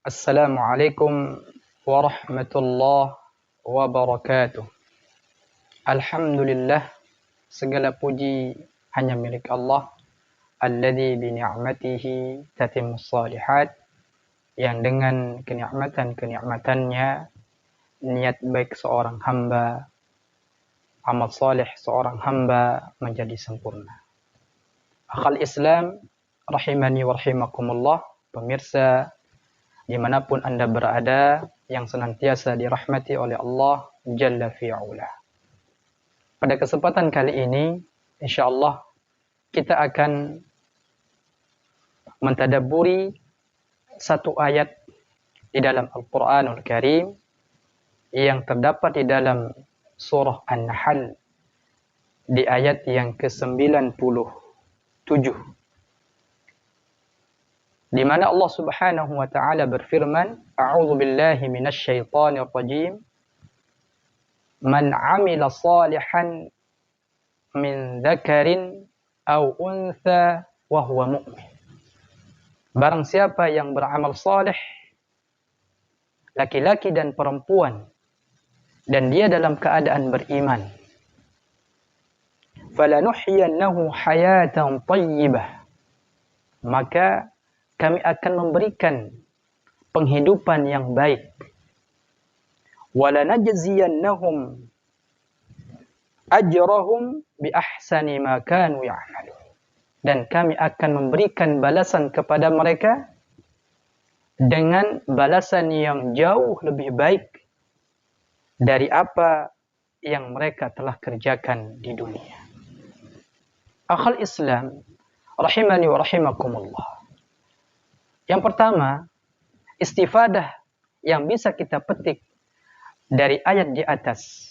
Assalamualaikum warahmatullahi wabarakatuh. Alhamdulillah, segala puji hanya milik Allah, alladzi bi ni'matihi tatimmus shalihat, yang dengan kenikmatan-kenikmatannya niat baik seorang hamba, amal saleh seorang hamba menjadi sempurna. Akhal Islam rahimani wa rahimakumullah, pemirsa dimanapun Anda berada, yang senantiasa dirahmati oleh Allah Jalla fi'ula. Pada kesempatan kali ini, insyaallah kita akan mentadabburi satu ayat di dalam Al-Quranul Karim yang terdapat di dalam surah An-Nahl di ayat yang ke-97. Di mana Allah Subhanahu wa taala berfirman, A'udzu billahi minasy syaithanir rajim. Man 'amila shalihan min dzakarin aw untha wa huwa mu'min. Barang siapa yang beramal saleh, laki-laki dan perempuan, dan dia dalam keadaan beriman, falanuhyiyannahu hayatan thayyibah, maka kami akan memberikan penghidupan yang baik. Walanajziyannahum ajrahum bi ahsani ma kanu ya'malun. Dan kami akan memberikan balasan kepada mereka dengan balasan yang jauh lebih baik dari apa yang mereka telah kerjakan di dunia. Akhal Islam rahimani wa rahimakumullah. Yang pertama, istifadah yang bisa kita petik dari ayat di atas,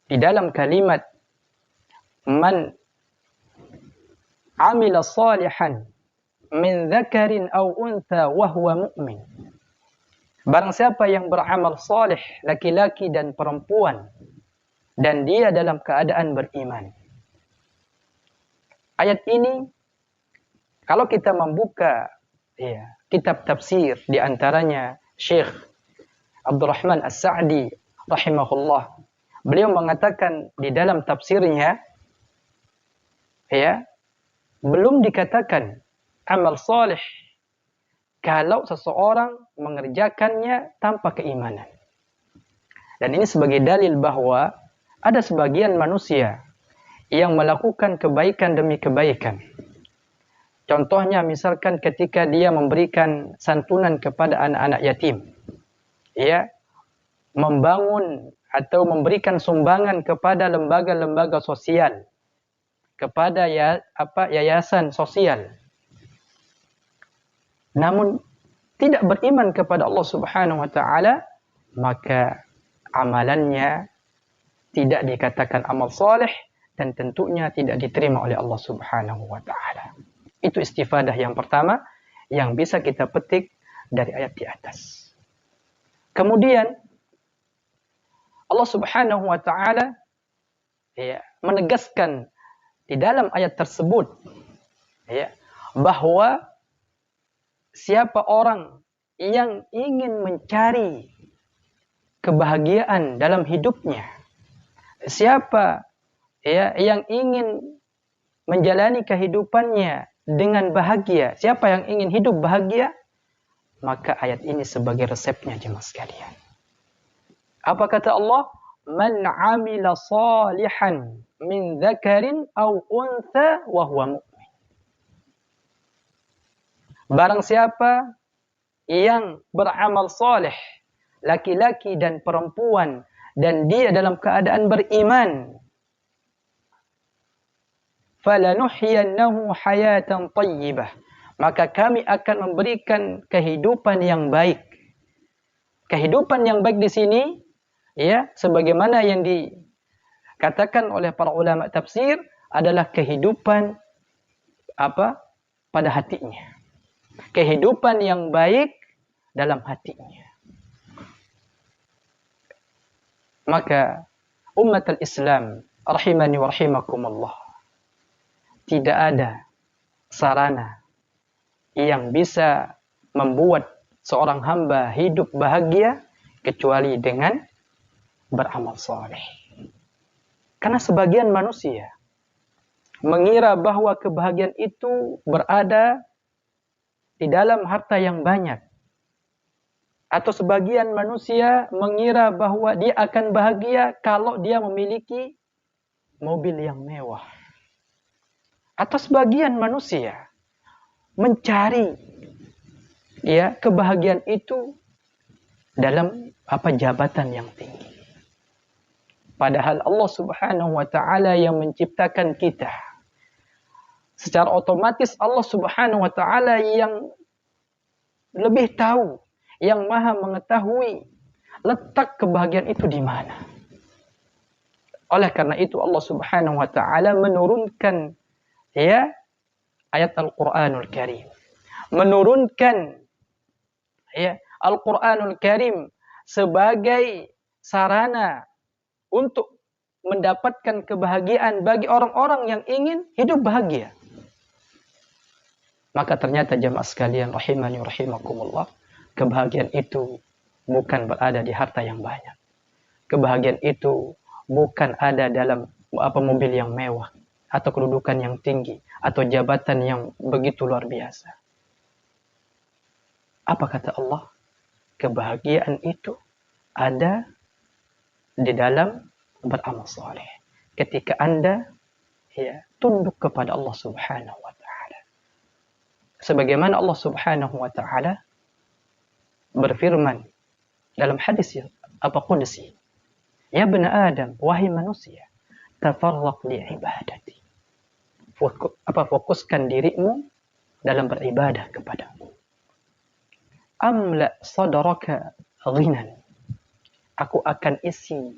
di dalam kalimat man amila salihan min dzakarin aw untha wa huwa mu'min. Barang siapa yang beramal saleh, laki-laki dan perempuan, dan dia dalam keadaan beriman. Ayat ini kalau kita membuka kitab tafsir, di antaranya Syekh Abdurrahman As-Sa'di rahimahullah, beliau mengatakan di dalam tafsirnya, belum dikatakan amal saleh kalau seseorang mengerjakannya tanpa keimanan. Dan ini sebagai dalil bahwa ada sebagian manusia yang melakukan kebaikan demi kebaikan. Contohnya misalkan ketika dia memberikan santunan kepada anak-anak yatim, membangun atau memberikan sumbangan kepada lembaga-lembaga sosial, kepada yayasan sosial, namun tidak beriman kepada Allah Subhanahu wa taala, maka amalannya tidak dikatakan amal saleh dan tentunya tidak diterima oleh Allah Subhanahu wa taala. Itu istifadah yang pertama yang bisa kita petik dari ayat di atas. Kemudian Allah Subhanahu wa taala menegaskan di dalam ayat tersebut bahwa siapa orang yang ingin mencari kebahagiaan dalam hidupnya, siapa yang ingin menjalani kehidupannya dengan bahagia, siapa yang ingin hidup bahagia, maka ayat ini sebagai resepnya jemaah sekalian. Apa kata Allah? Man 'amila salihan min dzakarin aw untha wa huwa mu'min. Barang siapa yang beramal saleh, laki-laki dan perempuan, dan dia dalam keadaan beriman, falanuhyiyannahu hayatan thayyibah, maka kami akan memberikan kehidupan yang baik. Kehidupan yang baik di sini, sebagaimana yang dikatakan oleh para ulama tafsir, adalah kehidupan pada hatinya. Kehidupan yang baik dalam hatinya. Maka umat al-Islam rahimani wa rahimakumullah, tidak ada sarana yang bisa membuat seorang hamba hidup bahagia kecuali dengan beramal soleh. Karena sebagian manusia mengira bahwa kebahagiaan itu berada di dalam harta yang banyak. Atau sebagian manusia mengira bahwa dia akan bahagia kalau dia memiliki mobil yang mewah. Atau sebagian manusia mencari kebahagiaan itu dalam jabatan yang tinggi. Padahal Allah Subhanahu wa taala yang menciptakan kita. Secara otomatis Allah Subhanahu wa taala yang lebih tahu, yang maha mengetahui letak kebahagiaan itu di mana. Oleh karena itu Allah Subhanahu wa taala menurunkan ayat Al-Qur'anul Karim. Menurunkan Al-Qur'anul Karim sebagai sarana untuk mendapatkan kebahagiaan bagi orang-orang yang ingin hidup bahagia. Maka ternyata jemaah sekalian rahimani rahimakumullah, kebahagiaan itu bukan berada di harta yang banyak. Kebahagiaan itu bukan ada dalam mobil yang mewah, atau kedudukan yang tinggi, atau jabatan yang begitu luar biasa. Apa kata Allah? Kebahagiaan itu ada di dalam beramal soleh. Ketika Anda tunduk kepada Allah Subhanahu wa taala. Sebagaimana Allah Subhanahu wa taala berfirman dalam hadis qudsi, ya bani Adam, wahai manusia, tafarraq li ibadati. Fokuskan dirimu dalam beribadah kepadaku. Amla sadraka ghinan. Aku akan isi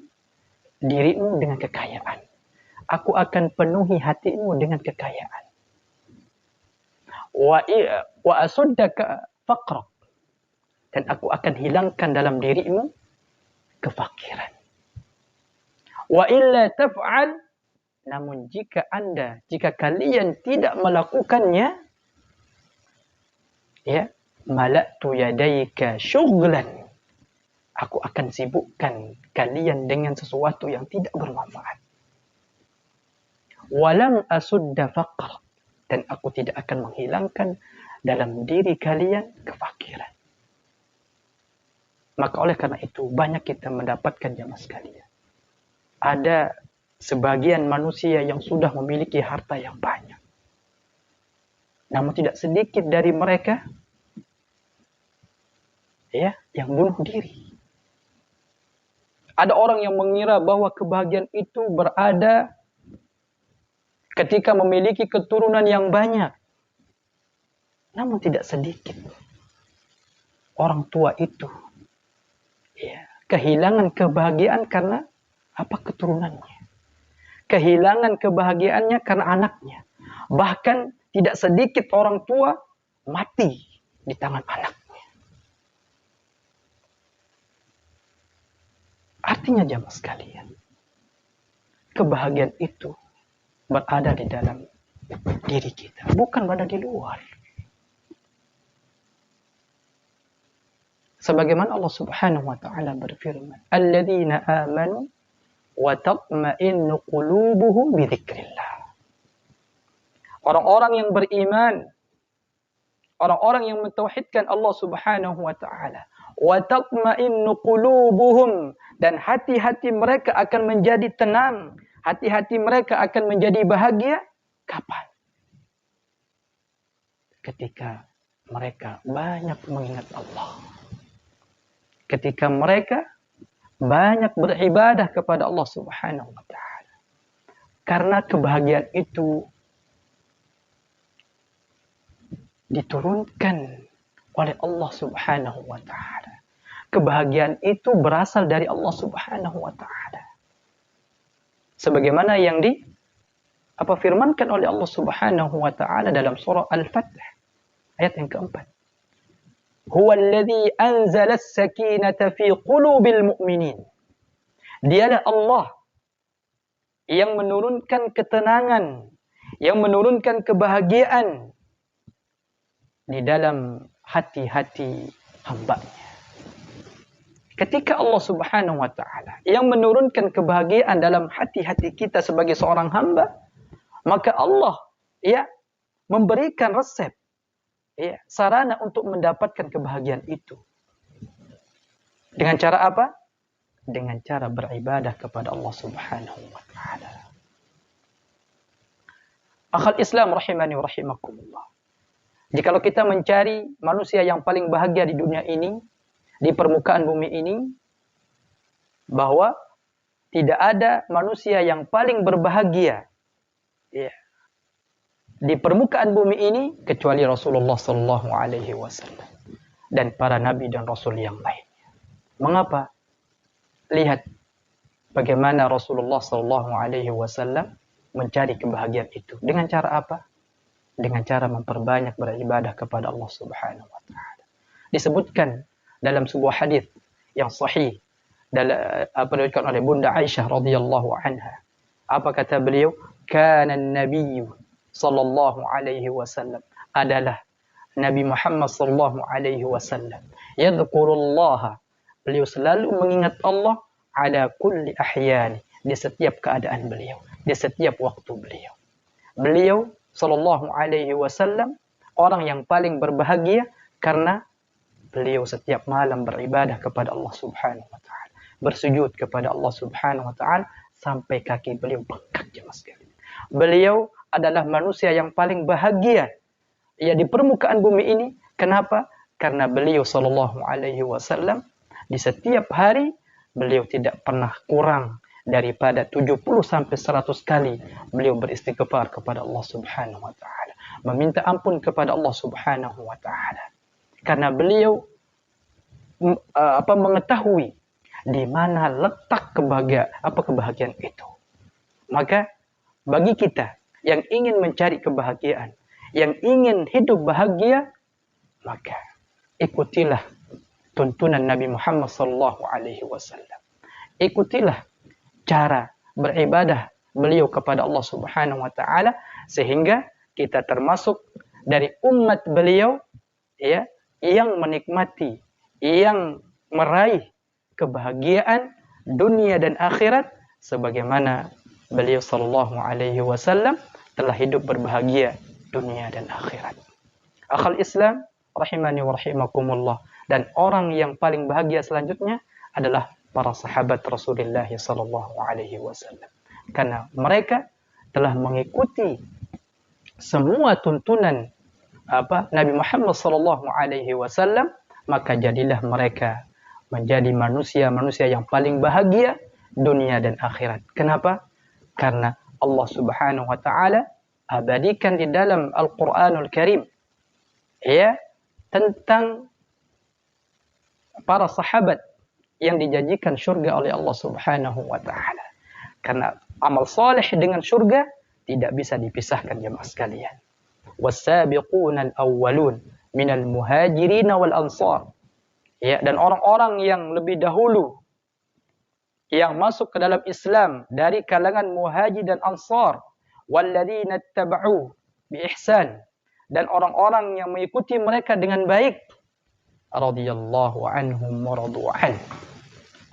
dirimu dengan kekayaan. Aku akan penuhi hatimu dengan kekayaan. Wa asuddaka faqrak. Dan aku akan hilangkan dalam dirimu kefakiran. Wa illa taf'al, namun jika kalian tidak melakukannya, mala'tu yadayka syughlan. Aku akan sibukkan kalian dengan sesuatu yang tidak bermanfaat. Walam asudda faqr, dan aku tidak akan menghilangkan dalam diri kalian kefakiran. Maka oleh karena itu banyak kita mendapatkan jamaah sekalian. Ada sebagian manusia yang sudah memiliki harta yang banyak. Namun tidak sedikit dari mereka yang bunuh diri. Ada orang yang mengira bahwa kebahagiaan itu berada ketika memiliki keturunan yang banyak. Namun tidak sedikit orang tua itu kehilangan kebahagiaan karena keturunannya. Kehilangan kebahagiaannya karena anaknya. Bahkan tidak sedikit orang tua mati di tangan anaknya. Artinya jamaah sekalian, kebahagiaan itu berada di dalam diri kita, bukan berada di luar. Sebagaimana Allah Subhanahu wa taala berfirman, "Alladzina amanu wa tatma'innu qulubuhum bi dzikrillah." Orang-orang yang beriman, orang-orang yang mentauhidkan Allah Subhanahu wa taala, wa tatma'innu qulubuhum, dan hati-hati mereka akan menjadi tenang, hati-hati mereka akan menjadi bahagia. Kapan? Ketika mereka banyak mengingat Allah. Ketika mereka banyak beribadah kepada Allah Subhanahu wa taala. Karena kebahagiaan itu diturunkan oleh Allah Subhanahu wa taala. Kebahagiaan itu berasal dari Allah Subhanahu wa taala. Sebagaimana yang firmankan oleh Allah Subhanahu wa taala dalam surah Al-Fath ayat yang keempat. Huwa alladhi anzala as-sakinata fi qulubil mu'minin. Dialah Allah yang menurunkan ketenangan, yang menurunkan kebahagiaan di dalam hati-hati hambanya. Ketika Allah Subhanahu wa Ta'ala yang menurunkan kebahagiaan dalam hati-hati kita sebagai seorang hamba, maka Allah memberikan resep, sarana untuk mendapatkan kebahagiaan itu. Dengan cara apa? Dengan cara beribadah kepada Allah Subhanahu wa Ta'ala. Akhal Islam rahimani wa rahimakumullah. Jikalau kita mencari manusia yang paling bahagia di dunia ini, di permukaan bumi ini, bahwa tidak ada manusia yang paling berbahagia di permukaan bumi ini kecuali Rasulullah sallallahu alaihi wasallam dan para nabi dan rasul yang lainnya. Mengapa? Lihat bagaimana Rasulullah sallallahu alaihi wasallam mencari kebahagiaan itu. Dengan cara apa? Dengan cara memperbanyak beribadah kepada Allah Subhanahu wa Ta'ala. Disebutkan dalam sebuah hadis yang sahih diriwayatkan oleh Bunda Aisyah radhiyallahu anha. Apa kata beliau? Kana an-nabiy sallallahu alaihi wasallam, adalah Nabi Muhammad sallallahu alaihi wasallam, yadhkurullah, beliau selalu mengingat Allah ala kulli ahyani, di setiap keadaan beliau, di setiap waktu beliau. Beliau sallallahu alaihi wasallam orang yang paling berbahagia karena beliau setiap malam beribadah kepada Allah Subhanahu wa Ta'ala, bersujud kepada Allah Subhanahu wa Ta'ala sampai kaki beliau bengkak, jemaah sekalian. Beliau adalah manusia yang paling bahagia di permukaan bumi ini. Kenapa? Karena beliau sallallahu alaihi wasallam di setiap hari beliau tidak pernah kurang daripada 70 sampai 100 kali beliau beristighfar kepada Allah Subhanahu wa Ta'ala, meminta ampun kepada Allah Subhanahu wa Ta'ala. Karena beliau mengetahui di mana letak kebahagiaan itu. Maka bagi kita yang ingin mencari kebahagiaan, yang ingin hidup bahagia, maka ikutilah tuntunan Nabi Muhammad sallallahu alaihi wasallam. Ikutilah cara beribadah beliau kepada Allah Subhanahu wa Ta'ala sehingga kita termasuk dari umat beliau yang menikmati, yang meraih kebahagiaan dunia dan akhirat sebagaimana beliau sallallahu alaihi wasallam telah hidup berbahagia dunia dan akhirat. Akhal Islam rahimani wa rahimakumullah, dan orang yang paling bahagia selanjutnya adalah para sahabat Rasulullah sallallahu alaihi wasallam. Karena mereka telah mengikuti semua tuntunan Nabi Muhammad sallallahu alaihi wasallam, maka jadilah mereka menjadi manusia-manusia yang paling bahagia dunia dan akhirat. Kenapa? Karena Allah Subhanahu wa Ta'ala abadikan di dalam Al-Qur'anul Karim tentang para sahabat yang dijanjikan surga oleh Allah Subhanahu wa Ta'ala. Karena amal saleh dengan surga tidak bisa dipisahkan, jemaah sekalian. Was-sabiquna al-awwalun minal muhajirin wal ansar. Dan orang-orang yang lebih dahulu yang masuk ke dalam Islam dari kalangan muhajir dan ansar, walladzina ittaba'u bi ihsan, dan orang-orang yang mengikuti mereka dengan baik, radhiyallahu anhum wa radu an.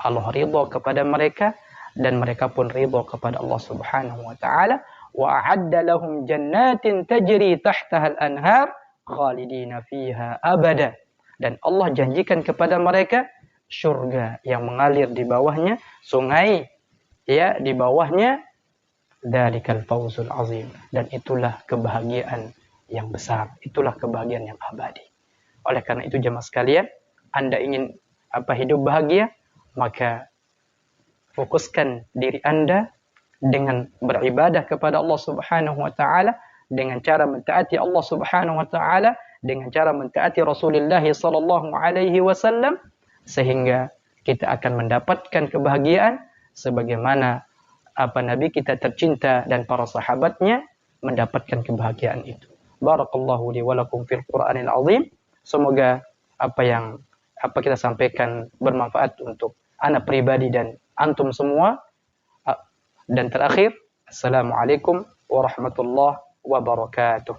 Allah ridha kepada mereka dan mereka pun ridha kepada Allah Subhanahu wa Ta'ala. Wa a'adda lahum jannatin tajri tahtaha al-anhar khalidina fiha abada. Dan Allah janjikan kepada mereka surga yang mengalir di bawahnya sungai, di bawahnya, dzalikal fawzul azim, dan itulah kebahagiaan yang besar, itulah kebahagiaan yang abadi. Oleh karena itu jemaah sekalian, Anda ingin hidup bahagia, maka fokuskan diri Anda dengan beribadah kepada Allah Subhanahu wa Ta'ala, dengan cara mentaati Allah Subhanahu wa Ta'ala, dengan cara mentaati Rasulullah sallallahu alaihi wasallam, sehingga kita akan mendapatkan kebahagiaan sebagaimana Nabi kita tercinta dan para sahabatnya mendapatkan kebahagiaan itu. Barakallahu li wa lakum fil Qur'anil azim. Semoga apa yang kita sampaikan bermanfaat untuk anak pribadi dan antum semua. Dan terakhir, assalamualaikum warahmatullahi wabarakatuh.